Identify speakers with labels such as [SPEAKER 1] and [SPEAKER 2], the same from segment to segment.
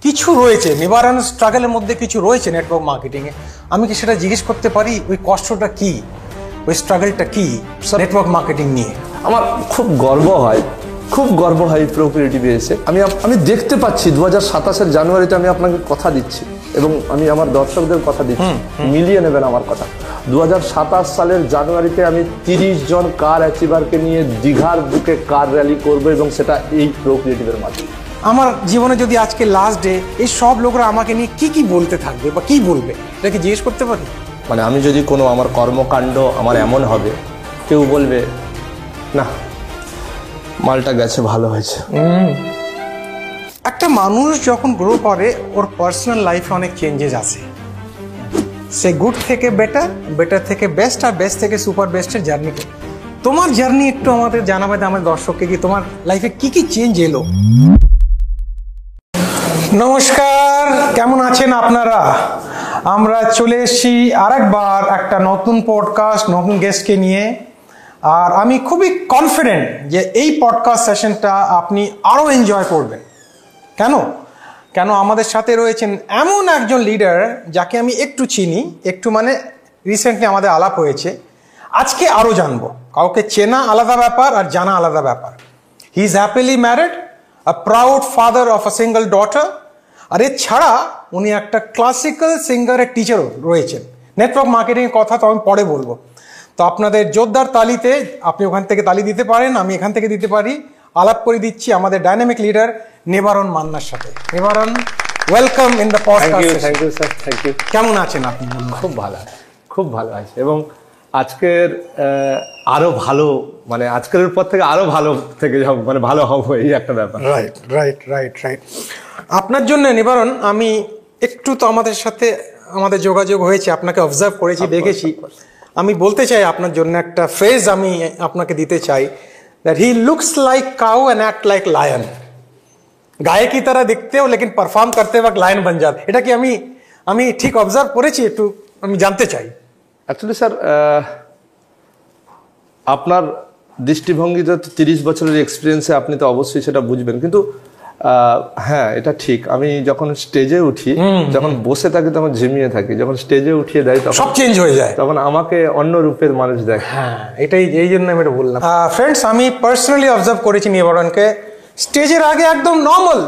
[SPEAKER 1] কিছু রয়েছে নিবারণ স্ট্রাগলের মধ্যে, কিছু রয়েছে নেটওয়ার্ক মার্কেটিংয়ে। আমি কি সেটা জিজ্ঞেস করতে পারি, ওই কষ্টটা কি, ওই স্ট্রাগলটা কি নেটওয়ার্ক মার্কেটিং নিয়ে?
[SPEAKER 2] আমার খুব গর্ব হয় প্রোক্রিয়েটিভে এসে। আমি দেখতে পাচ্ছি 2027-এর জানুয়ারিতে আমি আপনাকে কথা দিচ্ছি এবং আমি আমার দর্শকদের কথা দিচ্ছি, মিলিয়ে নেবেন আমার কথা। 2027 সালের জানুয়ারিতে আমি 30 জন কার অ্যাচিভারকে নিয়ে দীঘার বুকে কার র্যালি করবো এবং সেটা এই প্রোক্রিয়েটিভের মাধ্যমে।
[SPEAKER 1] আমার জীবনে যদি আজকে লাস্ট ডে, এই সব লোকরা আমাকে নিয়ে কি বলতে থাকবে বা কি বলবে, এটা কি জিজ্ঞেস করতে পারি?
[SPEAKER 2] মানে আমি যদি কোনো আমার কর্মকাণ্ড আমার এমন হবে, কেউ বলবে না মালটা গেছে, ভালো হয়েছে।
[SPEAKER 1] একটা মানুষ যখন গ্রো করে, ওর পার্সোনাল লাইফে অনেক চেঞ্জেস আসে। সে গুড থেকে বেটার, বেটার থেকে বেস্ট, আর বেস্ট থেকে সুপার বেস্টের জার্নি। তোমার জার্নি একটু আমাদের জানাবে, আমাদের দর্শককে, কি তোমার লাইফে কি চেঞ্জ এলো? নমস্কার, কেমন আছেন আপনারা? আমরা চলে এসেছি আরেকবার একটা নতুন পডকাস্ট, নতুন গেস্টকে নিয়ে। আর আমি খুবই কনফিডেন্ট যে এই পডকাস্ট সেশনটা আপনি আরও এনজয় করবেন। কেন আমাদের সাথে রয়েছেন এমন একজন লিডার যাকে আমি একটু চিনি, একটু মানে রিসেন্টলি আমাদের আলাপ হয়েছে। আজকে আরও জানবো। কাউকে চেনা আলাদা ব্যাপার আর জানা আলাদা ব্যাপার। He is happily married, a proud father of a single daughter. আর এছাড়া উনি একটা ক্লাসিক্যাল সিঙ্গারের টিচারও রয়েছেন। নেটওয়ার্ক মার্কেটিংয়ের কথা তো আমি পরে বলবো। তো আপনাদের জোরদার তালিতে, আপনি ওখান থেকে তালি দিতে পারেন, আমি এখান থেকে দিতে পারি। আলাপ করে দিচ্ছি আমাদের ডাইনামিক লিডার নিবারণ মান্নার সাথে। Nibaran, welcome in the podcast.
[SPEAKER 2] Thank you sir, thank you.
[SPEAKER 1] কেমন আছেন আপনি?
[SPEAKER 2] খুব ভালো আছে এবং আজকের আরো ভালো, মানে আজকের পর থেকে আরো ভালো থেকে যাব, মানে ভালো হবো, এই একটা ব্যাপার।
[SPEAKER 1] রাইট। আপনার জন্য নিবারণ, আমি একটু তো আমাদের সাথে আমাদের যোগাযোগ হয়েছে, আপনাকে অবজার্ভ করেছি, দেখেছি। আমি বলতে চাই আপনার জন্য একটা ফ্রেজ আমি আপনাকে দিতে চাই, that he looks like cow and act like lion. गाय की तरह दिखते हो लेकिन परफॉर्म करते वक्त लायन बन जाते। এটা কি আমি ঠিক অবজার্ভ করেছি? একটু আমি জানতে চাই।
[SPEAKER 2] অ্যাকচুয়ালি স্যার, আপনার দৃষ্টিভঙ্গিতে 30 বছরের এক্সপিরিয়েন্সে আপনি তো অবশ্যই সেটা বুঝবেন, কিন্তু হ্যাঁ এটা ঠিক। আমি যখন স্টেজে উঠি, যখন বসে থাকি তখন ঝিমিয়ে থাকি, যখন স্টেজে উঠিয়ে দেয় তখন
[SPEAKER 1] সব চেঞ্জ হয়ে যায়,
[SPEAKER 2] তখন আমাকে অন্য রূপের মানুষ দেয়।
[SPEAKER 1] হ্যাঁ, এটাই এই জন্য আমি এটা বললাম। ফ্রেন্ডস, আমি পার্সোনালি অবজার্ভ করেছি নিবারণকে স্টেজের আগে একদম নর্মাল,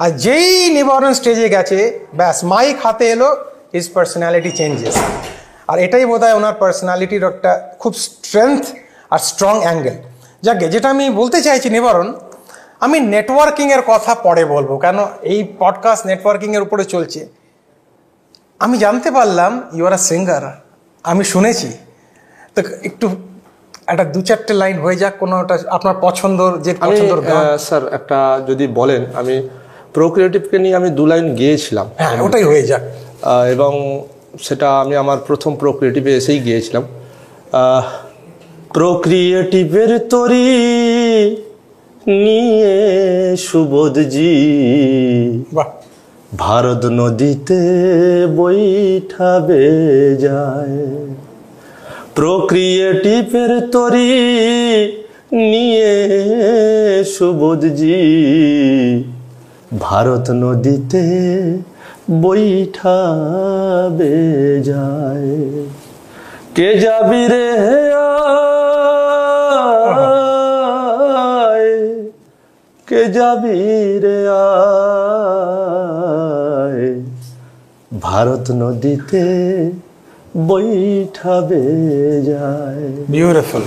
[SPEAKER 1] আর যেই নিবারণ স্টেজে গেছে, ব্যাস মাইক হাতে এলো, হিজ পার্সোনালিটি চেঞ্জেস। আর এটাই বোধহয় ওনার পার্সোনালিটির একটা খুব স্ট্রেংথ আর স্ট্রং অ্যাঙ্গেল। যাকে যেটা আমি বলতে চাইছি নিবারণ, আমি নেটওয়ার্কিংয়ের কথা পরে বলবো, কেন এই পডকাস্ট নেটওয়ার্কিংয়ের উপরে চলছে। আমি জানতে পারলাম ইউ আর আ সিঙ্গার, আমি শুনেছি। তো একটু একটা 2-4টে লাইন হয়ে যাক, কোনোটা আপনার পছন্দর, যে পছন্দর গান।
[SPEAKER 2] স্যার একটা যদি বলেন, আমি প্রোক্রিয়েটিভকে নিয়ে আমি 2 লাইন গেয়েছিলাম।
[SPEAKER 1] হ্যাঁ, ওটাই হয়ে যাক।
[SPEAKER 2] এবং সেটা আমি আমার প্রথম প্রোক্রিয়েটিভে এসেই গিয়েছিলাম। প্রোক্রিয়েটিভের তরি নিয়ে সুবোধজি ভারত নদীতে বৈঠাবে যায়। প্রোক্রিয়েটিভের তরি নিয়ে সুবোধজি ভারত নদীতে বৈঠাবে যায়। কে যাবি রে আয়, কে যাবি রে আয়, ভারত নদীতে বৈঠাবে যায়।
[SPEAKER 1] বিউটিফুল।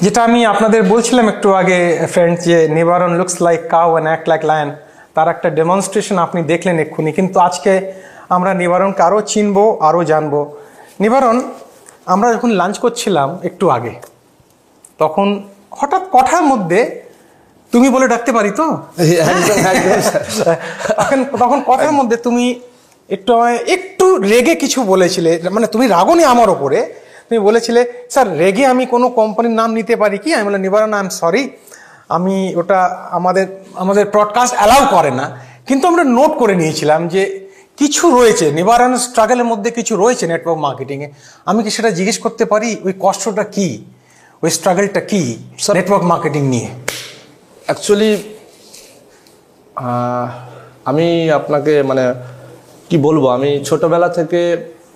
[SPEAKER 1] যেটা আমি আপনাদের বলছিলাম একটু আগে ফ্রেন্ডস, যে নিবারণ looks like cow and act like lion, তার একটা ডেমনস্ট্রেশন আপনি দেখলেন এক্ষুনি। কিন্তু আজকে আমরা নিবারণকে আরও চিনবো, আরও জানবো। নিবারণ, আমরা যখন লাঞ্চ করছিলাম একটু আগে, তখন হঠাৎ কথার মধ্যে, তুমি বলে ডাকতে পারি তো? তখন কথার মধ্যে তুমি একটু রেগে কিছু বলেছিলে, মানে তুমি রাগনি আমার ওপরে, তুমি বলেছিলে স্যার রেগে আমি কোনো কোম্পানির নাম নিতে পারি কি? আমি বললাম নিবারণ, আই এম সরি, আমি ওটা আমাদের ব্রডকাস্ট অ্যালাউ করে না। কিন্তু আমরা নোট করে নিয়েছিলাম যে কিছু রয়েছে নিবারণ স্ট্রাগলের মধ্যে, কিছু রয়েছে নেটওয়ার্ক মার্কেটিংয়ে। আমি কি সেটা জিজ্ঞেস করতে পারি, ওই কষ্টটা কি, ওই স্ট্রাগলটা কি নেটওয়ার্ক মার্কেটিং নিয়ে?
[SPEAKER 2] অ্যাকচুয়ালি আমি আপনাকে মানে কি বলবো, আমি ছোটবেলা থেকে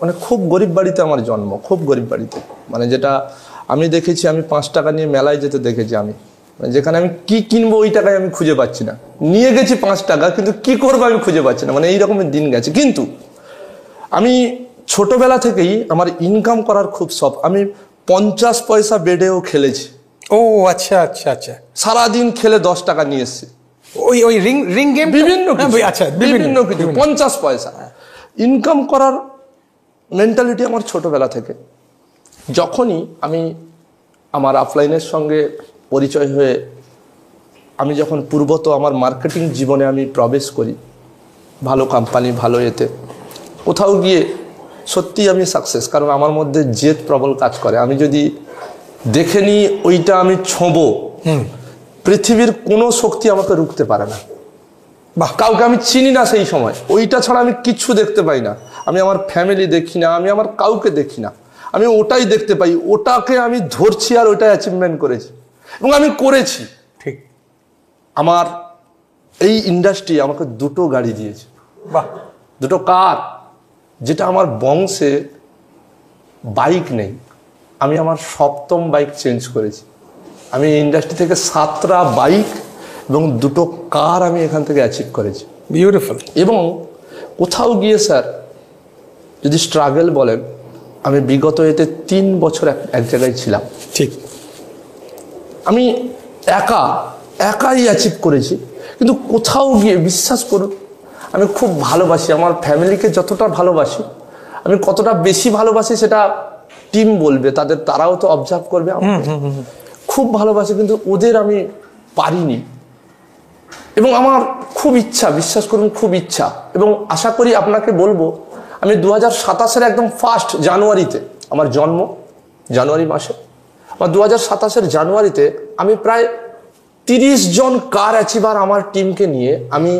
[SPEAKER 2] মানে খুব গরিব বাড়িতে আমার জন্ম, খুব গরিব বাড়িতে। মানে যেটা আমি দেখেছি, আমি 5 টাকা নিয়ে মেলায় যেতে দেখেছি আমি, মানে যেখানে আমি কি কিনবো ওই টাকায় আমি খুঁজে পাচ্ছি না। নিয়ে গেছি 5 টাকা, কিন্তু কি করবো আমি খুঁজে পাচ্ছি না, মানে এই রকমের দিন গেছে। কিন্তু আমি ছোটবেলা থেকেই আমার ইনকাম করার খুব শখ। আমি 50 পয়সা বেডেও খেলেছি।
[SPEAKER 1] ও আচ্ছা আচ্ছা আচ্ছা,
[SPEAKER 2] সারাদিন খেলে 10 টাকা নিয়ে এসেছি।
[SPEAKER 1] ওই ওই রিং রিং গেম,
[SPEAKER 2] বিভিন্ন কিছু,
[SPEAKER 1] আচ্ছা
[SPEAKER 2] বিভিন্ন কিছু 50 পয়সা ইনকাম করার মেন্টালিটি আমার ছোটবেলা থেকে। যখনই আমি আমার আফলাইনের সঙ্গে পরিচয় হয়ে আমি যখন পূর্বত আমার মার্কেটিং জীবনে আমি প্রবেশ করি, ভালো কোম্পানি, ভালো এতে কোথাও গিয়ে সত্যি আমি সাকসেস, কারণ আমার মধ্যে জেদ প্রবল কাজ করে। আমি যদি দেখে নিই ওইটা আমি ছোঁবো, পৃথিবীর কোনো শক্তি আমাকে রুখতে পারে না।
[SPEAKER 1] বাহ,
[SPEAKER 2] কাউকে আমি চিনি না সেই সময়, ওইটা ছাড়া আমি কিচ্ছু দেখতে পাই না। আমি আমার ফ্যামিলি দেখি না, আমি আমার কাউকে দেখি না, আমি ওটাই দেখতে পাই, ওটাকে আমি ধরছি আর ওটাই অ্যাচিভমেন্ট করেছি এবং আমি করেছি।
[SPEAKER 1] ঠিক।
[SPEAKER 2] আমার এই ইন্ডাস্ট্রি আমাকে 2টো গাড়ি দিয়েছে,
[SPEAKER 1] বাহ,
[SPEAKER 2] 2টো কার, যেটা আমার বংশে বাইক নেই। আমি আমার 7ম বাইক চেঞ্জ করেছি। আমি এই ইন্ডাস্ট্রি থেকে 7টা বাইক এবং 2টো কার আমি এখান থেকে অ্যাচিভ করেছি।
[SPEAKER 1] বিউটিফুল।
[SPEAKER 2] এবং কোথাও গিয়ে স্যার যদি স্ট্রাগল বলেন, আমি বিগত এতে 3 বছর এক জায়গায় ছিলাম।
[SPEAKER 1] ঠিক।
[SPEAKER 2] আমি একাই অ্যাচিভ করেছি, কিন্তু কোথাও গিয়ে বিশ্বাস করুন, আমি খুব ভালোবাসি আমার ফ্যামিলিকে। যতটা ভালোবাসি, আমি কতটা বেশি ভালোবাসি সেটা টিম বলবে, তারাও তো অবজার্ভ করবে। খুব ভালোবাসি, কিন্তু ওদের আমি পারিনি। এবং আমার খুব ইচ্ছা, বিশ্বাস করুন খুব ইচ্ছা, এবং আশা করি আপনাকে বলবো, আমি 2027-এর একদম 1 জানুয়ারিতে আমার জন্ম, জানুয়ারি মাসে। আমার 2027-এর জানুয়ারিতে আমি প্রায় 30 জন কার অ্যাচিভার আমার টিমকে নিয়ে আমি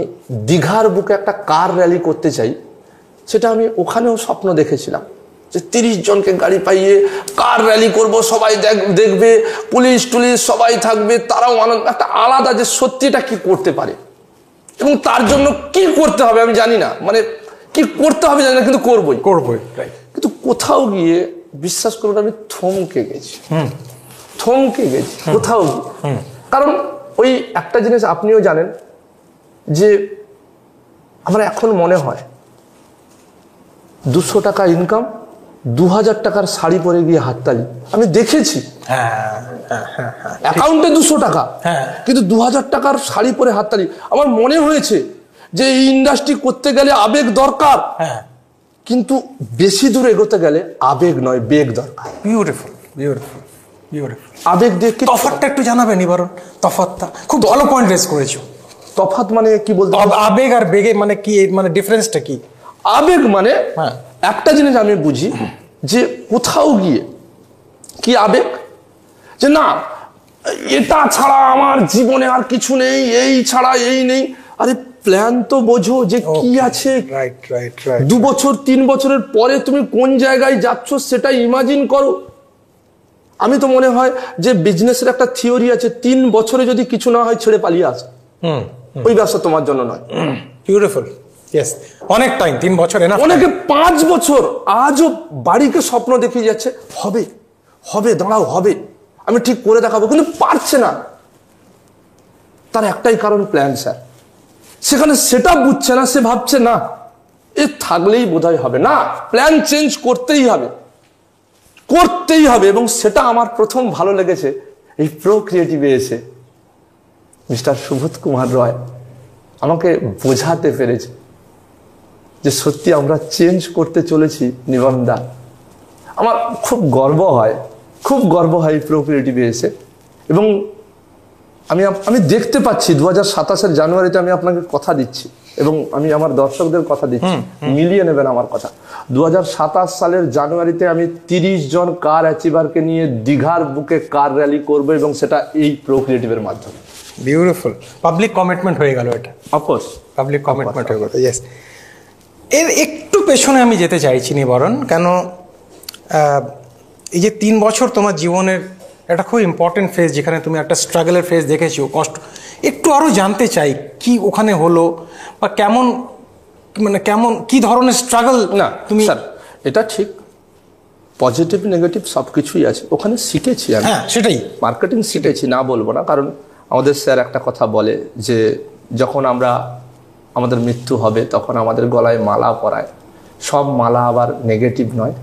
[SPEAKER 2] দীঘার বুকে একটা কার র্যালি করতে চাই। সেটা আমি ওখানেও স্বপ্ন দেখেছিলাম যে 30 জনকে গাড়ি পাইয়ে কার র্যালি করব, সবাই দেখবে, পুলিশ টুলিশ সবাই থাকবে, তারাও আনন্দ, একটা আলাদা যে সত্যিটা কি করতে পারে এবং তার জন্য কি করতে হবে আমি জানি না, মানে কি করতে হবে জানি না, কিন্তু করবই। কিন্তু কোথাও গিয়ে বিশ্বাস করুন আমি থমকে গেছি, কোথাও গিয়ে। কারণ ওই একটা জিনিস আপনিও জানেন যে আমার এখন মনে হয় 200 টাকা ইনকাম, 2000 টাকার শাড়ি পরে গিয়ে হাততালি আমি দেখেছি। অ্যাকাউন্টে 200 টাকা, কিন্তু 2000 টাকার শাড়ি পরে হাততালি। আমার মনে হয়েছে যে এই ইন্ডাস্ট্রি করতে গেলে আবেগ দরকার, কিন্তু বেশি দূর এগোতে গেলে আবেগ নয়, বেগ দরকার।
[SPEAKER 1] Beautiful, beautiful, beautiful.
[SPEAKER 2] আবেগ দেখে
[SPEAKER 1] তফাৎটা একটু জানাবেন এবারও। তফাৎটা খুব ভালো পয়েন্ট রেজ করেছো।
[SPEAKER 2] তফাৎ মানে কি বলতে,
[SPEAKER 1] আবেগ আর বেগে মানে কি, মানে ডিফারেন্সটা কি?
[SPEAKER 2] আবেগ মানে একটা জিনিস আমি বুঝি যে কোথাও গিয়ে কি আবেগ, যে না এটা ছাড়া আমার জীবনে আর কিছু নেই, এই ছাড়া এই নেই। আরে প্ল্যান তো বোঝো যে কি আছে। 2 বছর 3 বছরের পরে তুমি কোন জায়গায় যাচ্ছ সেটা ইমাজিন করো। আমি তো মনে হয় যে বিজনেসের একটা থিওরি আছে, 3 বছরে যদি কিছু না হয় ছেড়ে পালিয়ে আসে, ওই ব্যবসা তোমার জন্য নয়।
[SPEAKER 1] বিউটিফুল। ইয়েস, অনেক টাইম, 3 বছর এনাফ।
[SPEAKER 2] অনেকে 5 বছর আজও বাড়িকে স্বপ্ন দেখিয়ে যাচ্ছে, হবে হবে দাঁড়াও হবে, আমি ঠিক করে দেখাবো, কিন্তু পারছে না। তার একটাই কারণ প্ল্যান স্যার। সেখানে সেটা বুঝছে না, সে ভাবছে না এ থাকলেই বোধহয় হবে না, প্ল্যান চেঞ্জ করতেই হবে, করতেই হবে। এবং সেটা আমার প্রথম ভালো লেগেছে এই প্রো ক্রিয়েটিভে এসে মিস্টার সুবোধ কুমার রয় আমাকে বোঝাতে পেরেছে যে সত্যি আমরা চেঞ্জ করতে চলেছি। নিবন্ধা, আমার খুব গর্ব হয়, খুব গর্ব হয় প্রো ক্রিয়েটিভে এসে। এবং আমি দেখতে পাচ্ছি 2027-এর জানুয়ারিতে আমি আপনাকে কথা দিচ্ছি এবং আমি আমার দর্শকদের কথা দিচ্ছি, মিলিয়ে নেবেন আমার কথা। 2027 সালের জানুয়ারিতে আমি 30 জন কার অ্যাচিভারকে নিয়ে দীঘার বুকে কার র্যালি করবো এবং সেটা এই প্রো ক্রিয়েটিভের মাধ্যমে।
[SPEAKER 1] বিউটিফুল। পাবলিক কমিটমেন্ট হয়ে গেল এটা।
[SPEAKER 2] অফকোর্স
[SPEAKER 1] পাবলিক কমিটমেন্ট হয়ে গেল। ইয়েস। এর একটু পেছনে আমি যেতে চাইছি নিবারণ, কেন এই যে 3 বছর তোমার জীবনের একটা খুব ইম্পর্টেন্ট ফেজ, যেখানে তুমি একটা স্ট্রাগলের ফেজ দেখেছো, কষ্ট, একটু আরো জানতে চাই কি ওখানে হলো, বা কেমন কি ধরনের স্ট্রাগল।
[SPEAKER 2] না তুমি স্যার, এটা ঠিক, পজিটিভ নেগেটিভ সব কিছুই আছে ওখানে, শিখেছি আমি।
[SPEAKER 1] হ্যাঁ সেটাই,
[SPEAKER 2] মার্কেটিং শিখেছি, না বলবো না, কারণ আমাদের স্যার একটা কথা বলে যে যখন আমাদের মৃত্যু হবে তখন আমাদের গলায় মালা পরায়, সব মালা আবার নেগেটিভ নয়,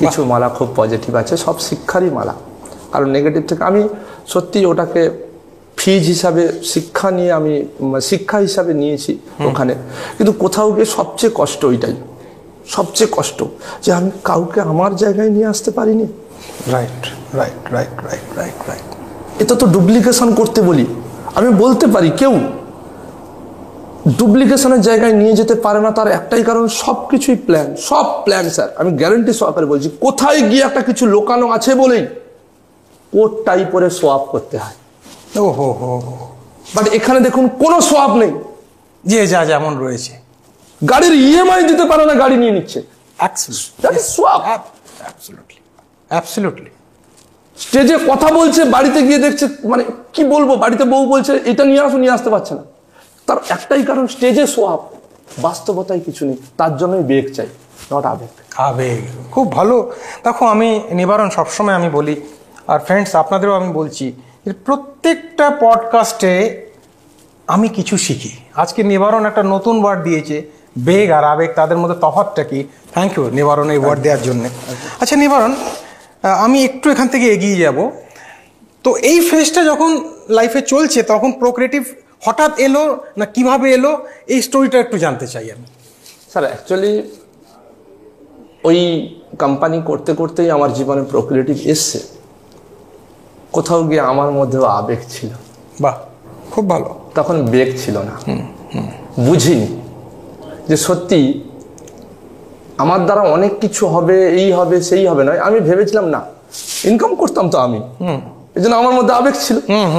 [SPEAKER 2] কিছু মালা খুব পজিটিভ আছে, সব শিক্ষারই মালা। কারণ নেগেটিভ থেকে আমি সত্যি ওটাকে ফিজ হিসাবে শিক্ষা হিসাবে নিয়েছি ওখানে। কিন্তু কোথাও গিয়ে সবচেয়ে কষ্ট ওইটাই, সবচেয়ে কষ্ট যে আমি কাউকে আমার জায়গায় নিয়ে আসতে পারিনি।
[SPEAKER 1] Right right right right right right.
[SPEAKER 2] এটা তো ডুপ্লিকেশন করতে বলি, আমি বলতে পারি কেউ ডুপ্লিকেশনের জায়গায় নিয়ে যেতে পারে না, তার একটাই কারণ সবকিছুই প্ল্যান, সব প্ল্যান স্যার, আমি গ্যারান্টি সহকারে বলছি। কোথায় গিয়ে একটা কিছু লোকানো আছে বলেই কোট টাই পরে সোয়াপ করতে হয়।
[SPEAKER 1] ও হো হো,
[SPEAKER 2] বাট এখানে দেখুন কোনো সোয়াপ নেই,
[SPEAKER 1] যে যা যেমন রয়েছে।
[SPEAKER 2] গাড়ির ইএমআই দিতে পারে না, গাড়ি নিয়ে নিচ্ছে,
[SPEAKER 1] অ্যাবসলিউটলি।
[SPEAKER 2] স্টেজে কথা বলছে, বাড়িতে গিয়ে দেখছে, মানে কি বলবো, বাড়িতে বউ বলছে এটা নিয়ে আসতে পারছে না, তার একটাই কারণ স্টেজে সোয়াপ, বাস্তবতায় কিছু নেই, তার জন্যই বেগ চাই, নট আবেগ।
[SPEAKER 1] আবেগ খুব ভালো। দেখো আমি নিবারণ সবসময় আমি বলি, আর ফ্রেন্ডস আপনাদেরও আমি বলছি, প্রত্যেকটা পডকাস্টে আমি কিছু শিখি। আজকে নিবারণ একটা নতুন ওয়ার্ড দিয়েছে, বেগ আর আবেগ, তাদের মধ্যে তফাৎটা কি। থ্যাংক ইউ নিবারণ এই ওয়ার্ড দেওয়ার জন্য। আচ্ছা নিবারণ, আমি একটু এখান থেকে এগিয়ে যাব। তো এই ফেজটা যখন লাইফে চলছে তখন প্রোক্রিয়েটিভ হঠাৎ এলো না কিভাবে এলো, এই স্টোরিটা একটু জানতে চাই আমি।
[SPEAKER 2] স্যার অ্যাকচুয়ালি ওই কোম্পানি করতে করতেই আমার জীবনে প্রোক্রিয়েটিভ এসছে, কোথাও গিয়ে আমার মধ্যেও আবেগ ছিল।
[SPEAKER 1] বাহ, খুব ভালো।
[SPEAKER 2] তখন বেগ ছিল না, বুঝিনি যে সত্যি আমার দ্বারা অনেক কিছু হবে, এই হবে সেই হবে নয়। আমি ভেবেছিলাম না, ইনকাম করতাম তো আমি, এই জন্য আমার মধ্যে আবেগ ছিল।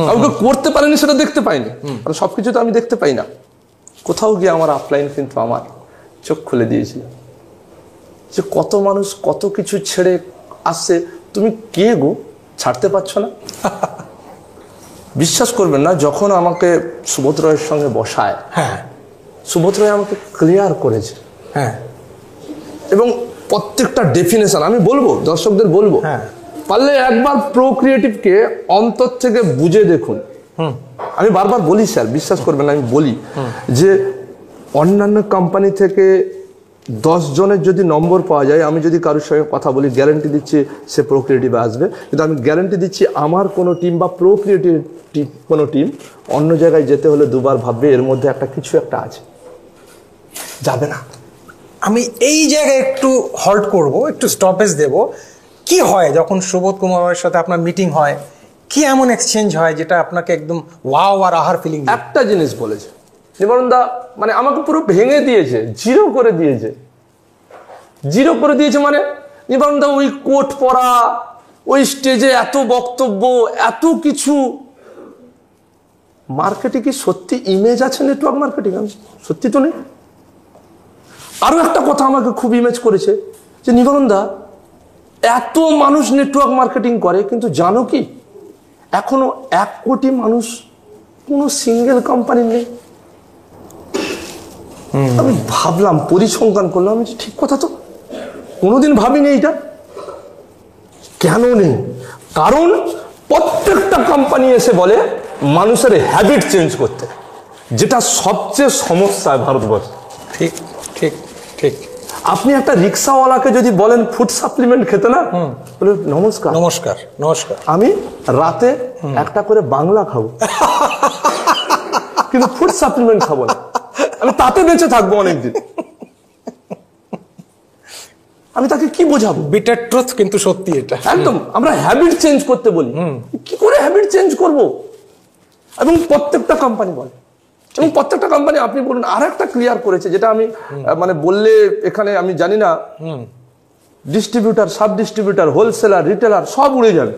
[SPEAKER 2] কাউকে করতে পারিনি সেটা দেখতে পাইনি, কারণ সবকিছু তো আমি দেখতে পাই না। কোথাও গিয়ে আমার আপলাইন কিন্তু আমার চোখ খুলে দিয়েছিল যে কত মানুষ কত কিছু ছেড়ে আসছে, তুমি কে গো, ছাড়তে পারছো না। বিশ্বাস করবেন না, যখন আমাকে সুবোধ রায়ের সঙ্গে বসায়,
[SPEAKER 1] হ্যাঁ
[SPEAKER 2] সুবোধ রায় আমাকে ক্লিয়ার করেছে,
[SPEAKER 1] হ্যাঁ,
[SPEAKER 2] এবং প্রত্যেকটা ডেফিনেশন আমি বলবো, দর্শকদের বলবো,
[SPEAKER 1] হ্যাঁ,
[SPEAKER 2] পারলে একবার প্রোক্রিয়েটিভকে অন্তর থেকে বুঝে দেখুন। আমি বারবার বলি স্যার, বিশ্বাস করবেন না, আমি বলি যে অন্যান্য কোম্পানি থেকে 10 জনের যদি নম্বর পাওয়া যায়, আমি যদি কারোর সঙ্গে কথা বলি, গ্যারান্টি দিচ্ছি সে প্রোক্রিয়েটিভে আসবে। কিন্তু আমি গ্যারান্টি দিচ্ছি আমার কোনো টিম বা প্রোক্রিয়েটিভ কোনো টিম অন্য জায়গায় যেতে হলে দুবার ভাববে, এর মধ্যে কিছু একটা আছে, যাবে না।
[SPEAKER 1] আমি এই জায়গায় একটু হল্ট করব, একটু স্টপেজ দেব। কি হয় যখন সুবোধ কুমারের সাথে আপনার মিটিং হয়, কি এমন এক্সচেঞ্জ হয় যেটা আপনাকে একদম ওয়াও আর আহার ফিলিং?
[SPEAKER 2] একটা জিনিস বলেছে নিবারণ দা, মানে আমাকে পুরো ভেঙে দিয়েছে, জিরো করে দিয়েছে। মানে নিবারণ দা ওই কোট পরা, ওই স্টেজে এত বক্তব্য, এত কিছু। মার্কেটে কি সত্যি ইমেজ আছে নেটওয়ার্ক মার্কেটিং? সত্যি তো নেই। আরো একটা কথা আমাকে খুব ইমেজ করেছে যে নিবারণ দা, এত মানুষ নেটওয়ার্ক মার্কেটিং করে, কিন্তু জানো কি এখনো 1 কোটি মানুষ কোনো সিঙ্গেল কোম্পানি নেই। আমি ভাবলাম, পরিসংখ্যান করলাম, আমি ঠিক কথা তো, কোনোদিন ভাবিনি এইটা। কেন নেই? কারণ প্রত্যেকটা কোম্পানি এসে বলে মানুষের হ্যাবিট চেঞ্জ করতে, যেটা সবচেয়ে সমস্যা ভারতবর্ষে।
[SPEAKER 1] ঠিক ঠিক ঠিক।
[SPEAKER 2] আপনি একটা রিক্সাওয়ালাকে যদি বলেন ফুড সাপ্লিমেন্ট খেতে না, বলে নমস্কার
[SPEAKER 1] নমস্কার নমস্কার,
[SPEAKER 2] আমি রাতে একটা করে বাংলা খাবো, কিন্তু ফুড সাপ্লিমেন্ট খাবো না, আমি তাতে বেঁচে থাকবো অনেকদিন। আমি তাকে কি বোঝাবো?
[SPEAKER 1] বিটার ট্রুথ, কিন্তু সত্যি এটা
[SPEAKER 2] একদম। আমরা হ্যাবিট চেঞ্জ করতে বলি, কি করে হ্যাবিট চেঞ্জ করব? এবং প্রত্যেকটা কোম্পানি বলে, এবং প্রত্যেকটা কোম্পানি আপনি বলুন। আর একটা ক্লিয়ার করেছে, যেটা আমি মানে বললে এখানে আমি জানি না, distributor, sub distributor, wholesaler, retailer সব উড়ে যাবে।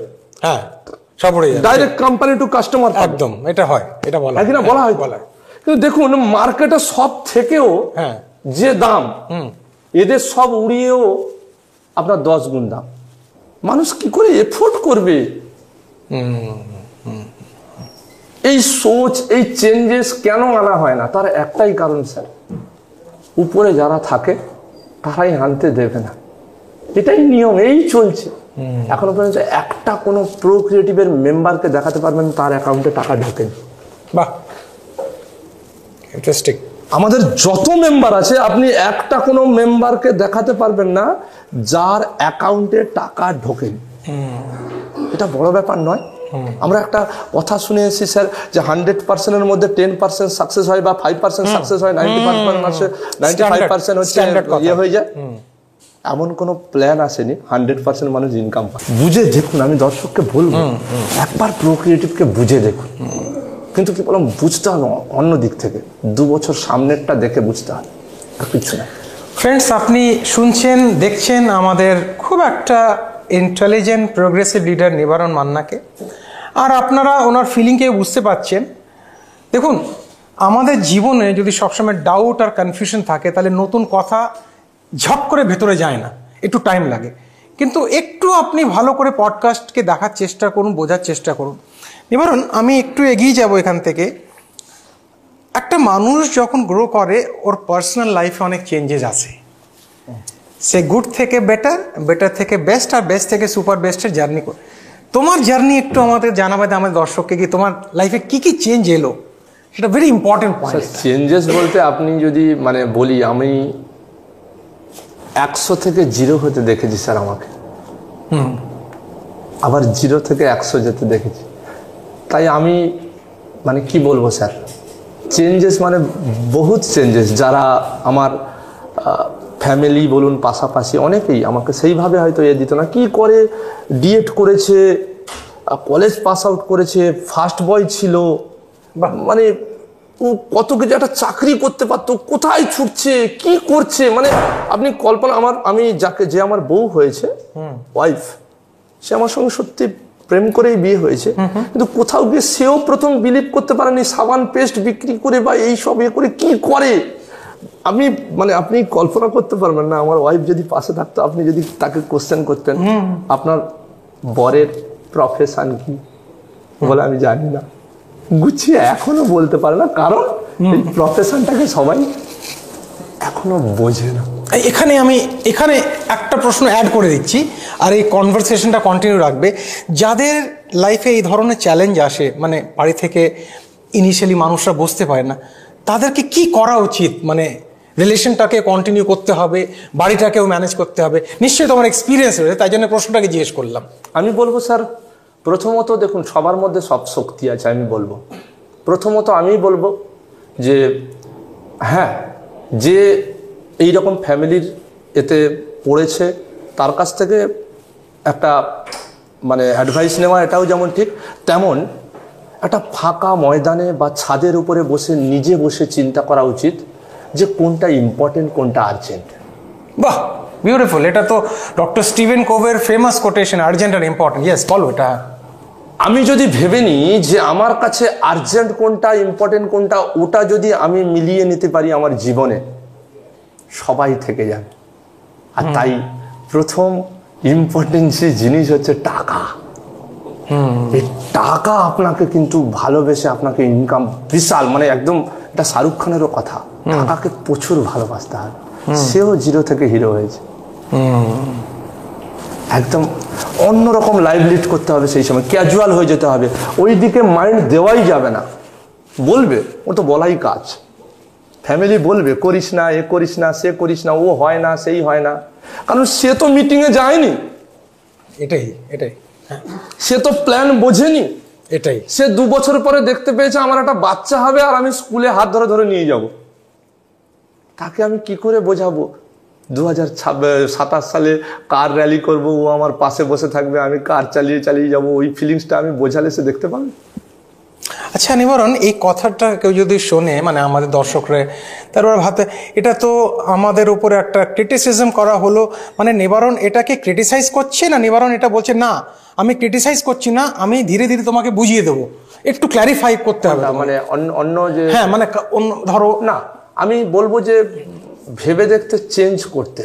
[SPEAKER 1] হ্যাঁ, সব উড়ে যাবে।
[SPEAKER 2] ডাইরেক্ট কোম্পানি টু কাস্টমার,
[SPEAKER 1] একদম এটা হয়, এটা বলা
[SPEAKER 2] হয় না, বলা হয়। কিন্তু দেখুন মার্কেটে সব থেকেও যে দাম, এদের সব উড়িয়েও আপনার 10 গুণ দাম। মানুষ কি করে এফোর্ড করবে? এই সোচ, এই চেঞ্জেস কেন আনা হয় না? তার একটাই কারণ স্যার, উপরে যারা থাকে তারাই আনতে দেবে না। এটাই নিয়ম, এই চলছে এখনো পর্যন্ত। একটা কোনো প্রোক্রিয়েটিভের মেম্বারকে দেখাতে পারবেন তার অ্যাকাউন্টে টাকা ঢোকেন?
[SPEAKER 1] বাহ, ইন্টারেস্টিং।
[SPEAKER 2] আমাদের যত মেম্বার আছে, আপনি একটা কোনো মেম্বারকে দেখাতে পারবেন না যার অ্যাকাউন্টে টাকা ঢোকেন। এটা বড় ব্যাপার নয়? আমরা একটা কথা শুনে এসেছি স্যার, যে 100%-এর মধ্যে 10% সাকসেস হয়, বা 5% সাকসেস হয়, 95% হচ্ছে ইয়ে হয়ে যায়। এমন কোনো প্ল্যান আসেনি 100% মানুষ ইনকাম পায়। বুঝে দেখুন, আমি দর্শককে বলবো একবার প্রোক্রিয়েটিভকে বুঝে দেখুন। কিন্তু কি বললাম, বুঝতে হবে অন্য দিক থেকে, 2 বছর সামনেরটা দেখে বুঝতে হবে, আর কিছু না।
[SPEAKER 1] ফ্রেন্ডস, আপনি শুনছেন, দেখছেন আমাদের খুব একটা ইন্টেলিজেন্ট প্রোগ্রেসিভ লিডার নিবারণ মান্নাকে, আর আপনারা ওনার ফিলিংকে বুঝতে পাচ্ছেন। দেখুন, আমাদের জীবনে যদি সবসময় ডাউট আর কনফিউশন থাকে, তাহলে নতুন কথা ঝপ করে ভেতরে যায় না, একটু টাইম লাগে। কিন্তু একটু আপনি ভালো করে পডকাস্টকে দেখার চেষ্টা করুন, বোঝার চেষ্টা করুন। নিবারণ, আমি একটু এগিয়ে যাব এখান থেকে। একটা মানুষ যখন গ্রো করে, ওর পার্সোনাল লাইফে অনেক চেঞ্জেস আসে। সে গুড থেকে বেটার, বেটার থেকে বেস্ট, আর বেস্ট থেকে সুপার বেস্টের জার্নি করে। তোমার জার্নি একটু আমাদের জানাবে, আমাদের দর্শককে, কি তোমার লাইফে কি কি চেঞ্জ এলো, সেটা ভেরি ইম্পর্টেন্ট পয়েন্ট।
[SPEAKER 2] চেঞ্জেস বলতে আপনি যদি মানে বলি, আমি 100 থেকে 0 হতে দেখেছি স্যার আমাকে, আবার 0 থেকে 100 যেতে দেখেছি। তাই আমি মানে কি বলবো স্যার, চেঞ্জেস মানে বহুত চেঞ্জেস। যারা আমার ফ্যামিলি বলুন, পাশাপাশি অনেকেই আমাকে সেইভাবে হয়তো দিত না। কি করে ডিএড করেছে, কলেজ পাস আউট করেছে, ফার্স্ট বয় ছিল, মানে কত কিছু, একটা চাকরি করতে পারতো, কোথায় ছুটছে, কি করছে, মানে আপনি কল্পনা। আমি যে আমার বউ হয়েছে, ওয়াইফ, সে আমার সঙ্গে সত্যি প্রেম করেই বিয়ে হয়েছে, কিন্তু কোথাও গিয়ে সেও প্রথম বিলিভ করতে পারেনি সাবান পেস্ট বিক্রি করে বা এই সব ইয়ে করে কি করে। আপনি কল্পনা করতে পারবেন না, আমার ওয়াইফ যদি পাশে থাকতো, আপনি যদি তাকে কোশ্চেন করতেন আপনার বরের প্রফেশন কি, বলে আমি জানি না, গুছিয়ে এখনো বলতে পারে না, কারণ এই প্রফেশনটাকে সবাই এখনো বোঝে না।
[SPEAKER 1] এখানে একটা প্রশ্ন অ্যাড করে দিচ্ছি, আর এই কনভারসেশনটা কন্টিনিউ রাখবে। যাদের লাইফে এই ধরনের চ্যালেঞ্জ আসে, মানে বাড়ি থেকে ইনিশিয়ালি মানুষরা বুঝতে পারে না, তাদেরকে কি করা উচিত? মানে রিলেশনটাকে কন্টিনিউ করতে হবে, বাড়িটাকেও ম্যানেজ করতে হবে, নিশ্চয়ই তোমার এক্সপিরিয়েন্স রয়েছে, তাই জন্য প্রশ্নটাকে জিজ্ঞেস করলাম।
[SPEAKER 2] আমি বলবো স্যার, প্রথমত দেখুন, সবার মধ্যে সব শক্তি আছে। আমি বলবো প্রথমত যে হ্যাঁ, যে এইরকম ফ্যামিলির এতে পড়েছে, তার কাছ থেকে একটা মানে অ্যাডভাইস নেওয়া, এটাও যেমন ঠিক, তেমন একটা ফাঁকা ময়দানে বা ছাদের উপরে নিজে বসে চিন্তা করা উচিত যে কোনটা ইম্পর্টেন্ট, কোনটা আর্জেন্ট।
[SPEAKER 1] বাহ, বিউটিফুল। এটা তো ডক্টর স্টিভেন কোভের ফেমাস কোটেশন, আর্জেন্ট আর ইম্পর্টেন্ট। ইয়েস, বলো এটা।
[SPEAKER 2] আমি যদি ভেবে নিই যে আমার কাছে আর্জেন্ট কোনটা, ইম্পর্টেন্ট কোনটা, ওটা যদি আমি মিলিয়ে নিতে পারি আমার জীবনে, সবাই থেকে যাবে। আর তাই প্রথম ইম্পর্টেন্ট যে জিনিস হচ্ছে টাকা। এই টাকা আপনাকে কিন্তু ভালোবেসে, আপনাকে ইনকাম বিশাল, মানে একদম এটা শাহরুখ খানেরও কথা, টাকাকে প্রচুর ভালোবাসতে হবে। সেও 0 থেকে হিরো হয়েছে, একদম অন্যরকম লাইফ লিড করতে হবে। সেই সময় ক্যাজুয়াল হয়ে যেতে হবে, ওই দিকে মাইন্ড দেওয়াই যাবে না। বলবে, ও তো বলাই কাজ, ফ্যামিলি বলবে করিস না, এ করিস না, সে করিস না, ও হয় না, সেই হয় না, কারণ সে তো মিটিংয়ে যায়নি,
[SPEAKER 1] এটাই
[SPEAKER 2] সে তো প্ল্যান বোঝেনি,
[SPEAKER 1] এটাই
[SPEAKER 2] সে 2 বছর পরে দেখতে পেয়েছে আমার একটা বাচ্চা হবে আর আমি স্কুলে হাত ধরে ধরে নিয়ে যাব। তাকে আমি কি করে বোঝাবো 2027 সালে কার র্যালি করব, ও আমার পাশে বসে থাকবে, আমি কার চালিয়ে চালিয়ে যাব, ওই ফিলিংসটা আমি বোঝালে সে দেখতে পাবে।
[SPEAKER 1] আচ্ছা নিবারণ, এই কথাটা কেউ যদি শোনে, মানে আমাদের দর্শকরা, তারপর ভাবতে এটা তো আমাদের উপরে একটা ক্রিটিসিজম করা হলো, মানে নিবারণ এটাকে ক্রিটিসাইজ করছে না, নিবারণ এটা বলছে না আমি ক্রিটিসাইজ করছি না, আমি ধীরে ধীরে তোমাকে বুঝিয়ে দেবো, একটু ক্ল্যারিফাই করতে হবে।
[SPEAKER 2] মানে অন্য যে
[SPEAKER 1] হ্যাঁ, মানে অন্য ধরো
[SPEAKER 2] না, আমি বলবো যে ভেবে দেখতে, চেঞ্জ করতে।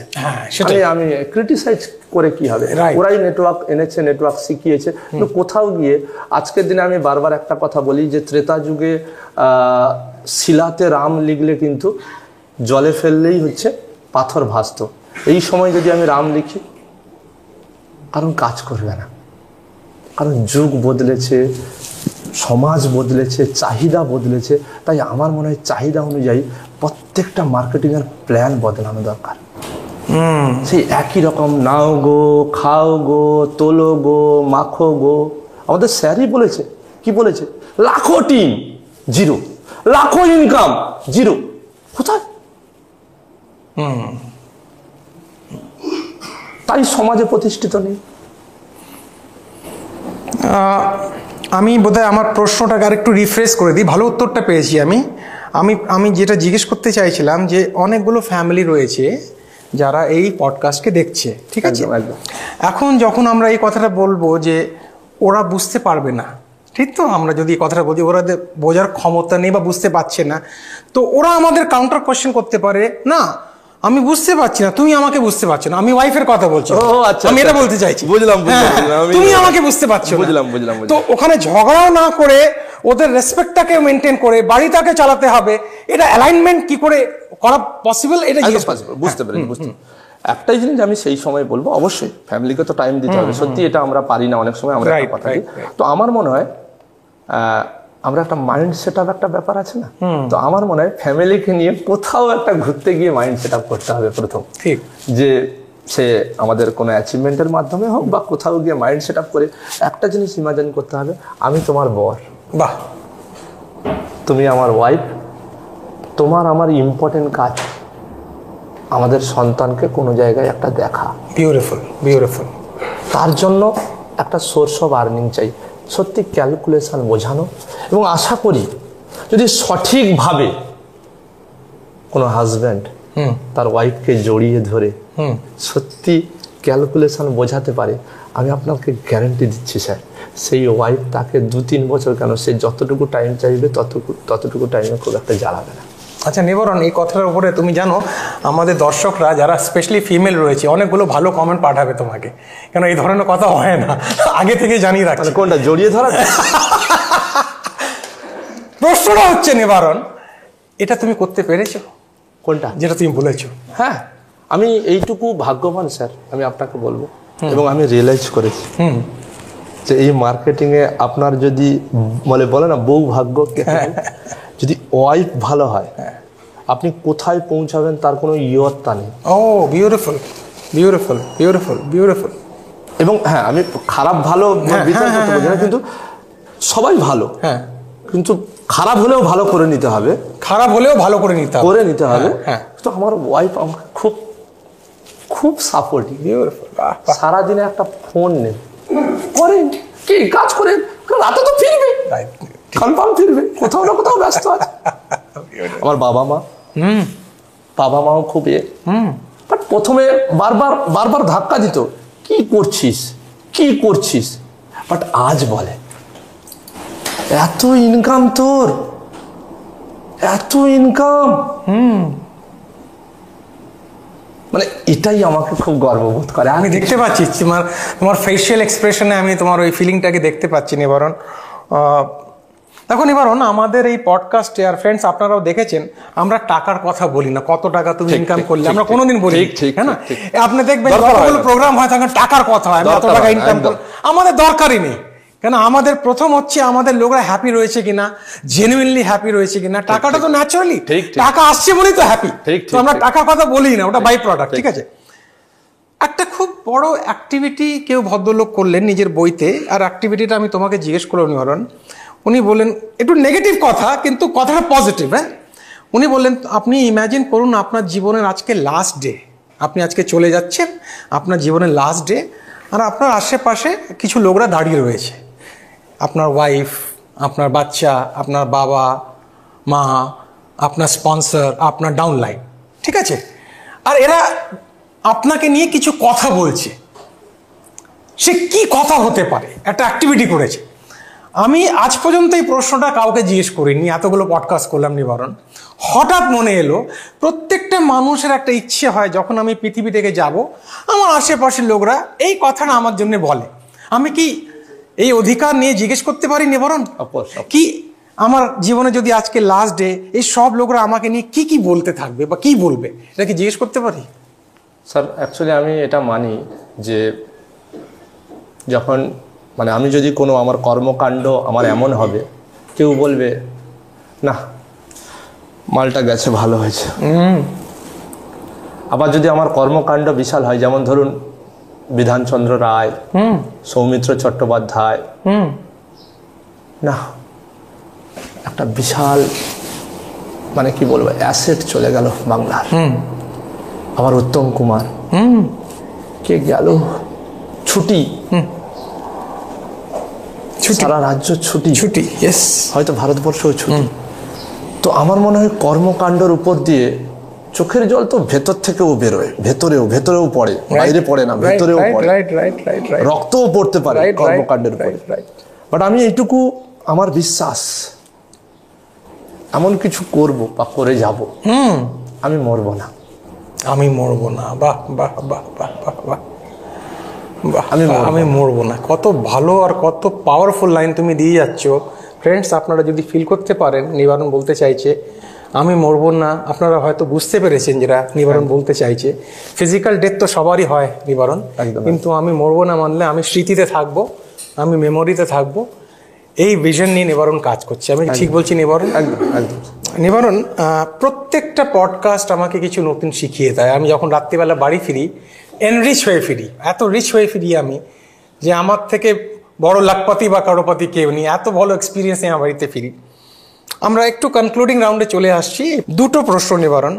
[SPEAKER 2] আমি ক্রিটিসাইজ করে কি হবে, ওরাই নেটওয়ার্ক এনেছে, নেটওয়ার্ক শিখিয়েছে। কিন্তু কোথাও গিয়ে আজকের দিনে আমি বারবার একটা কথা বলি যে ত্রেতা যুগে শিলাতে রাম লিখলে কিন্তু জলে ফেললেই হচ্ছে পাথর ভাসত। এই সময় যদি আমি রাম লিখি, কারণ কাজ করবে না, কারণ যুগ বদলেছে, সমাজ বদলেছে, চাহিদা বদলেছে। তাই আমার মনে হয় চাহিদা অনুযায়ী প্রত্যেকটা মার্কেটিংয়ের প্ল্যান বদলানো দরকার। সেই একই রকম নাও গো, খাও গো, তোলো গো, মাখো গো। আমাদের স্যারই বলেছে, কি বলেছে, লাখো টিম জিরো, লাখো ইনকাম জিরো। কোথায়? তাই সমাজে প্রতিষ্ঠিত নেই।
[SPEAKER 1] আমি বোধহয় আমার প্রশ্নটাকে আর একটু রিফ্রেশ করে দিই, ভালো উত্তরটা পেয়েছি আমি। আমি যেটা জিজ্ঞেস করতে চাইছিলাম যে অনেকগুলো ফ্যামিলি রয়েছে যারা এই পডকাস্টকে দেখছে, ঠিক আছে? এখন যখন আমরা এই কথাটা বলবো যে ওরা বুঝতে পারবে না, ঠিক তো? আমরা যদি এই কথাটা বলি ওরা বোঝার ক্ষমতা নেই বা বুঝতে পারছে না, তো ওরা আমাদের কাউন্টার কোয়েশ্চেন করতে পারে, না আমি বুঝতে পারছি না, তুমি আমাকে বুঝতে পারছো না। আমি ওয়াইফের কথা বলছি, আমি এটা বলতে চাইছি।
[SPEAKER 2] বুঝলাম,
[SPEAKER 1] তুমি আমাকে বুঝতে পারছো না। তো ওখানে ঝগড়াও না করে ওদের রেসপেক্টটাকে মেনটেন করে বাড়িটাকে চালাতে হবে, এটা অ্যালাইনমেন্ট কি করে করা পসিবল, এটা
[SPEAKER 2] বুঝতে পারি। একটাই জিনিস আমি সেই সময় বলবো, অবশ্যই ফ্যামিলিকে তো টাইম দিতে হবে। সত্যি এটা আমরা পারি না অনেক সময়, আমরা কথা দিই। তো আমার মনে হয় আমরা একটা মাইন্ড সেট আপ একটা ব্যাপার আছে না, তো আমার মনে হয় ফ্যামিলিকে নিয়ে কোথাও একটা ঘুরতে গিয়ে মাইন্ড সেট আপ করতে হবে প্রথম। ঠিক, যে সে আমাদের কোনো অ্যাচিভমেন্টের মাধ্যমে হোক বা কোথাও গিয়ে মাইন্ড সেট আপ করে একটা জিনিস ইমাজিন করতে হবে, আমি তোমার বর, বাহ, তুমি আমার ওয়াইফ, তোমার আমার ইম্পর্টেন্ট কাজ আমাদের সন্তানকে কোনো জায়গায় একটা দেখা। Beautiful, beautiful. তার জন্য একটা সোর্স অফ আর্নিং চাই, সত্যি ক্যালকুলেশন বোঝানো। এবং আশা করি যদি সঠিকভাবে কোনো হাজব্যান্ড তার ওয়াইফকে জড়িয়ে ধরে সত্যি ক্যালকুলেশন বোঝাতে পারে, আমি আপনাকে গ্যারান্টি দিচ্ছি স্যার, সেই ওয়াইফ তাকে 2-3 বছর কেন, সে যতটুকু টাইম চাইবে ততটুকু টাইমে খুব একটা জ্বালাবে না।
[SPEAKER 1] আচ্ছা নিবারণ, এই কথাটার উপরে তুমি জানো আমাদের দর্শকরা যারা স্পেশালি ফিমেল রয়েছে অনেকগুলো ভালো কমেন্ট পাঠাবে তোমাকে, কেন এই ধরনের কথা হয় না, আগে থেকে জানিয়ে রাখছি।
[SPEAKER 2] কোনটা জড়িয়ে ধরা?
[SPEAKER 1] প্রশ্নটা হচ্ছে নিবারণ, এটা তুমি করতে পেরেছো?
[SPEAKER 2] কোনটা?
[SPEAKER 1] যেটা তুমি বলেছো।
[SPEAKER 2] হ্যাঁ, আমি এইটুকু ভাগ্যবান স্যার, আমি আপনাকে বলবো। এবং আমি রিয়েলাইজ করেছি যে এই মার্কেটিং এ আপনার যদি বলে না বউ ভাগ্য, যদি ওয়াইফ ভালো হয় আপনি কোথায় পৌঁছাবেন তার কোনো ইয়ত্তা নেই।
[SPEAKER 1] ও বিউটিফুল, বিউটিফুল, বিউটিফুল, বিউটিফুল।
[SPEAKER 2] এবং হ্যাঁ, আমি খারাপ ভালো বিচার করতে বলছি না, কিন্তু সবাই ভালো, হ্যাঁ, কিন্তু খারাপ হলেও ভালো করে নিতে হবে,
[SPEAKER 1] খারাপ হলেও ভালো করে নিতে হবে।
[SPEAKER 2] তো আমার ওয়াইফ আমাকে খুব খুব সাপোর্টিভ। সারাদিনে একটা ফোন নেই, করেন কি কাজ করেন, রাতে তো ফিরবে, কনফার্ম ফিরবে, কোথাও না কোথাও ব্যস্ত আছে। আমার বাবা মাও খুব বাট প্রথমে বারবার ধাক্কা দিত, কি করছিস, বাট আজ বলে এত ইনকাম তোর, এত ইনকাম। মানে এটাই আমাকে খুব গর্ববোধ করে।
[SPEAKER 1] আমি দেখতে পাচ্ছি তোমার ফেশিয়াল এক্সপ্রেশনে, আমি তোমার ওই ফিলিংটাকে দেখতে পাচ্ছি নিবারণ। দেখো নিবারণ, আমাদের এই পডকাস্টে আর ফ্রেন্ডস আপনারাও দেখেছেন, আমরা টাকার কথা বলি না, কত টাকা তুমি ইনকাম করলে আমরা কোনোদিন বলি, হ্যাঁ না? আপনি দেখবেন যতগুলো প্রোগ্রাম হয় তখন টাকার কথা হয়, কত টাকা ইনকাম করলে, আমাদের দরকারই নেই। কেন আমাদের প্রথম হচ্ছে আমাদের লোকরা হ্যাপি রয়েছে কিনা, জেনুইনলি হ্যাপি রয়েছে কিনা। টাকাটা তো ন্যাচারালি, টাকা আসছে বলেই তো হ্যাপি, তো আমরা টাকার কথা বলি না, ওটা বাই প্রোডাক্ট, ঠিক আছে? একটা খুব বড় অ্যাক্টিভিটি কেউ ভদ্রলোক করলেন নিজের বইতে, আর অ্যাক্টিভিটিটা আমি তোমাকে জিজ্ঞেস করলাম নিবারণ। উনি বললেন একটু নেগেটিভ কথা, কিন্তু কথাটা পজিটিভ। হ্যাঁ, উনি বললেন আপনি ইম্যাজিন করুন আপনার জীবনের আজকে লাস্ট ডে, আপনি আজকে চলে যাচ্ছেন, আপনার জীবনের লাস্ট ডে, আর আপনার আশেপাশে কিছু লোকরা দাঁড়িয়ে রয়েছে, আপনার ওয়াইফ, আপনার বাচ্চা, আপনার বাবা মা, আপনার স্পন্সর, আপনার ডাউনলাইন, ঠিক আছে? আর এরা আপনাকে নিয়ে কিছু কথা বলছে, সে কি কথা হতে পারে, একটা অ্যাক্টিভিটি করেছে, আমি আজ পর্যন্ত এই প্রশ্নটা কাউকে জিজ্ঞেস করিনি, এতগুলো পডকাস্ট করলাম নিবারণ। হঠাৎ মনে এলো, প্রত্যেকটা মানুষের একটা ইচ্ছে হয় যখন আমি পৃথিবী থেকে যাব, আমার আশেপাশের লোকরা এই কথাটা আমার জন্য বলে। আমি কি এই অধিকার নিয়ে জিজ্ঞেস করতে পারি নিবারণ? কি আমার জীবনে যদি আজকে লাস্ট ডে, এই সব লোকরা আমাকে নিয়ে কি কি বলতে থাকবে বা কি বলবে, এটা কি জিজ্ঞেস করতে পারি?
[SPEAKER 2] স্যার অ্যাকচুয়ালি আমি এটা মানি যে যখন মানে আমি যদি কোনো আমার কর্মকাণ্ড আমার এমন হবে, কেউ বলবে না মালটা গেছে ভালো হয়েছে। আবার যদি আমার কর্মকাণ্ড বিশাল হয়, যেমন ধরুন বিধানচন্দ্র রায়, সৌমিত্র চট্টোপাধ্যায়, না একটা বিশাল মানে কি বলবো অ্যাসেট চলে গেল বাংলার। আবার উত্তম কুমার কে গেল, ছুটি, সারা রাজ্য ছুটি,
[SPEAKER 1] ছুটি,
[SPEAKER 2] হয়তো ভারতবর্ষও ছুটি। তো আমার মনে হয় কর্মকাণ্ডের উপর দিয়ে চোখের জল তো ভেতর থেকেও বেরোয়, ভেতরেও পড়ে, বাইরে পড়ে না, ভেতরেও পড়ে, রক্তও পড়তে পারে কর্মকাণ্ডের উপরে। বাট আমি এইটুকু আমার বিশ্বাস, এমন কিছু করব বা করে যাব, আমি মরবো না,
[SPEAKER 1] আমি মরবো না। বাহ বাহ বাহ বাহ বাহ বাহ, আমি মরবো না। কত ভালো আর কত পাওয়ারফুল লাইন তুমি দিয়ে যাচ্ছ। ফ্রেন্ডস, আপনারা যদি ফিল করতে পারেন নিবারণ বলতে চাইছে আমি মরবো না, আপনারা হয়তো বুঝতে পেরেছেন যেটা নিবারণ বলতে চাইছে। ফিজিক্যাল ডেথ তো সবারই হয় নিবারণ, কিন্তু আমি মরবো না মানলে আমি স্মৃতিতে থাকবো, আমি মেমোরিতে থাকবো। এই ভিশন নিয়ে নিবারণ কাজ করছে। আমি ঠিক বলছি নিবারণ?
[SPEAKER 2] একদম একদম।
[SPEAKER 1] নিবারণ, প্রত্যেকটা পডকাস্ট আমাকে কিছু নতুন শিখিয়ে দেয়। আমি যখন রাত্রিবেলা বাড়ি ফিরি, এনরিচ হয়ে ফিরি, এত রিচ হয়ে ফিরি আমি যে আমার থেকে বড় লাখপতি বা কারোপতি কেউ নেই, এত ভালো এক্সপিরিয়েন্স নিয়ে আমার বাড়িতে ফিরি। আমরা একটু কনক্লুডিং রাউন্ডে চলে আসছি। দুটো প্রশ্ন নিবারণ,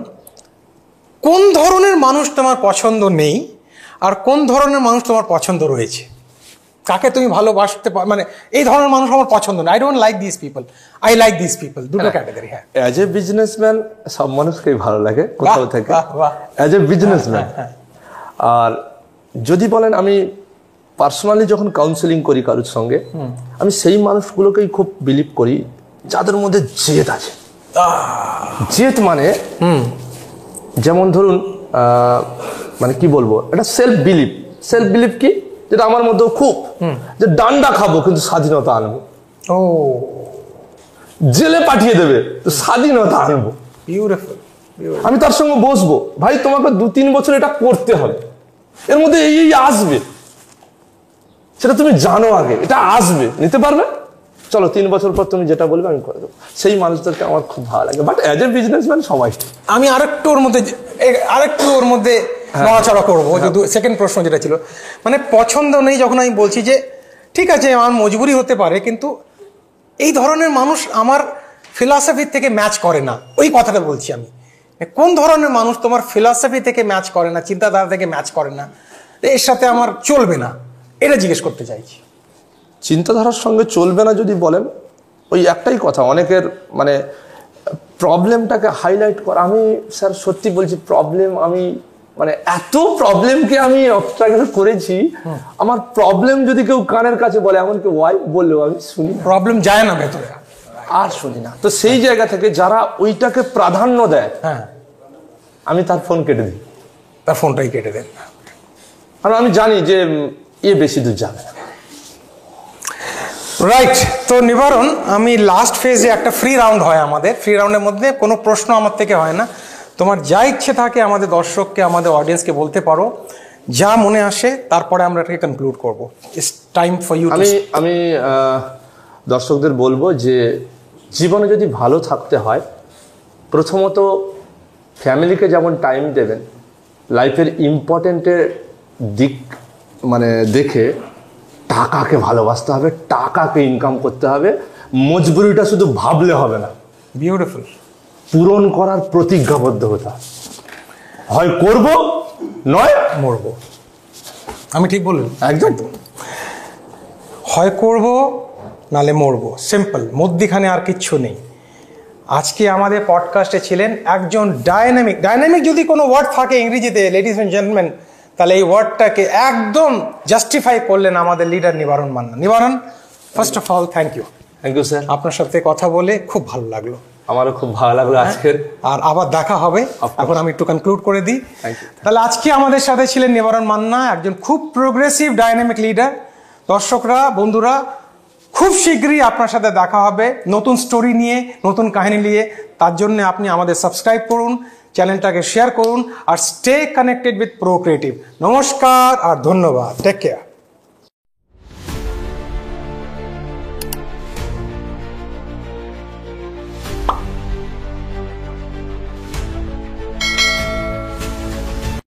[SPEAKER 1] কোন ধরনের মানুষ তোমার পছন্দ নেই আর কোন ধরনের মানুষ তোমার পছন্দ রয়েছে? কাকে তুমি ভালোবাসতে, মানে এই ধরনের মানুষ আমার পছন্দ না, I don't like this people, I like this people, দুটো ক্যাটাগরি। হ্যাঁ,
[SPEAKER 2] অ্যাজ এ বিজনেসম্যান সব মানুষকেই ভালো লাগে কোথাও থেকে, অ্যাজ এ বিজনেসম্যান। আর যদি বলেন আমি পার্সোনালি যখন কাউন্সেলিং করি কারোর সঙ্গে, আমি সেই মানুষগুলোকেই খুব বিলিভ করি যাদের মধ্যে জেদ আছে। জেদ মানে যেমন ধরুন মানে কি বলবো, এটা সেলফ বিলিভ কি, যেটা আমার মধ্যেও খুব, যে ডান্ডা খাবো কিন্তু স্বাধীনতা আনবো।
[SPEAKER 1] ও,
[SPEAKER 2] জেলে পাঠিয়ে দেবে তো স্বাধীনতা আনবো।
[SPEAKER 1] বিউটিফুল।
[SPEAKER 2] আমি তার সঙ্গে বসবো, ভাই তোমাকে 2-3 বছর এটা করতে হবে, এর মধ্যে এই আসবে, সেটা তুমি জানো আগে, এটা আসবে, নিতে পারবে, চলো 3 বছর পর তুমি যেটা বলবে আমি করে দেবো। সেই মানুষদেরকে আমার খুব ভালো লাগে। বাট অ্যাজ এ বিজনেসম্যান সবাই,
[SPEAKER 1] আমি আরেকটু ওর মধ্যে নড়াচড়া করবো। যদি সেকেন্ড প্রশ্ন যেটা ছিল, মানে পছন্দ নেই যখন আমি বলছি যে ঠিক আছে আমার মজবুরি হতে পারে, কিন্তু এই ধরনের মানুষ আমার ফিলসফি থেকে ম্যাচ করে না, ওই কথাটা বলছি আমি। কোন ধরনের মানুষ তোমার ফিলসফি থেকে ম্যাচ করে না, চিন্তাধারা থেকে ম্যাচ করে না, এর সাথে আমার চলবে না, এটা জিজ্ঞেস করতে চাইছি।
[SPEAKER 2] চিন্তাধারার সঙ্গে চলবে না যদি বলেন, ওই একটাই কথা, অনেকের মানে প্রবলেমটাকে হাইলাইট করা। আমি স্যার সত্যি বলছি, প্রবলেম আমি মানে এত প্রবলেমকে আমি অবস্ট্রাগল করেছি। আমার প্রবলেম যদি কেউ কানের কাছে বলে, এমনকি ওয়াই বললেও আমি শুনি,
[SPEAKER 1] প্রবলেম যায় না ভেতরে,
[SPEAKER 2] আর শুনি না। তো সেই জায়গা থেকে যারা ওইটাকে প্রাধান্য দেয়, আমি তার ফোন কেটে দিই,
[SPEAKER 1] তার ফোনটাই কেটে দেন।
[SPEAKER 2] কারণ আমি জানি যে বেশি দূর যাবে না।
[SPEAKER 1] রাইট। তো নিবারণ, আমি লাস্ট ফেজে একটা ফ্রি রাউন্ড হয় আমাদের, ফ্রি রাউন্ডের মধ্যে কোনো প্রশ্ন আমার থেকে হয় না, তোমার যা ইচ্ছে থাকে আমাদের দর্শককে, আমাদের অডিয়েন্সকে বলতে পারো, যা মনে আসে, তারপরে আমরা এটাকে কনক্লুড করবো। It's time for you.
[SPEAKER 2] আমি দর্শকদের বলবো যে জীবনে যদি ভালো থাকতে হয়, প্রথমত ফ্যামিলিকে যেমন টাইম দেবেন, লাইফের ইম্পর্টেন্টের দিক মানে দেখে টাকাকে ভালোবাসতে হবে, টাকাকে ইনকাম করতে হবে, মজবুরিটা শুধু ভাবলে হবে না,
[SPEAKER 1] বিউটিফুল,
[SPEAKER 2] পূরণ করার প্রতিজ্ঞাবদ্ধ হতে হবে। হয় করব, নয়
[SPEAKER 1] মরবো। আমি ঠিক বললাম?
[SPEAKER 2] একদম।
[SPEAKER 1] হয় করব, নালে মরবো, সিম্পল, মধ্যিখানে আর কিচ্ছু নেই। আজকে আমাদের পডকাস্টে ছিলেন একজন ডাইনামিক যদি কোনো ওয়ার্ড থাকে ইংরেজিতে, লেডিস এন্ড জেন্টলম্যান, তাহলে এই ওয়ার্ডটাকে একদম জাস্টিফাই করলেন আমাদের leader Nibaran Manna. Nibaran, first of all thank you
[SPEAKER 2] sir.
[SPEAKER 1] আপনার সাথে কথা বলে খুব ভালো লাগলো।
[SPEAKER 2] আমারও খুব ভালো লাগলো আজকের।
[SPEAKER 1] আর আবার দেখা হবে। এখন আমি একটু কনক্লুড করে দিই।
[SPEAKER 2] Thank you.
[SPEAKER 1] তাহলে আজকে আমাদের সাথে ছিলেন নিবারণ মান্না, একজন খুব প্রোগ্রেসিভ ডাইনামিক লিডার। দর্শকরা, বন্ধুরা, খুব শীঘ্রই আপনার সাথে দেখা হবে নতুন স্টোরি নিয়ে, নতুন কাহিনী নিয়ে। তার জন্য আপনি আমাদের সাবস্ক্রাইব করুন, চ্যানেলটাকে শেয়ার করুন আর stay connected with Pro Creative. নমস্কার আর ধন্যবাদ। Take care.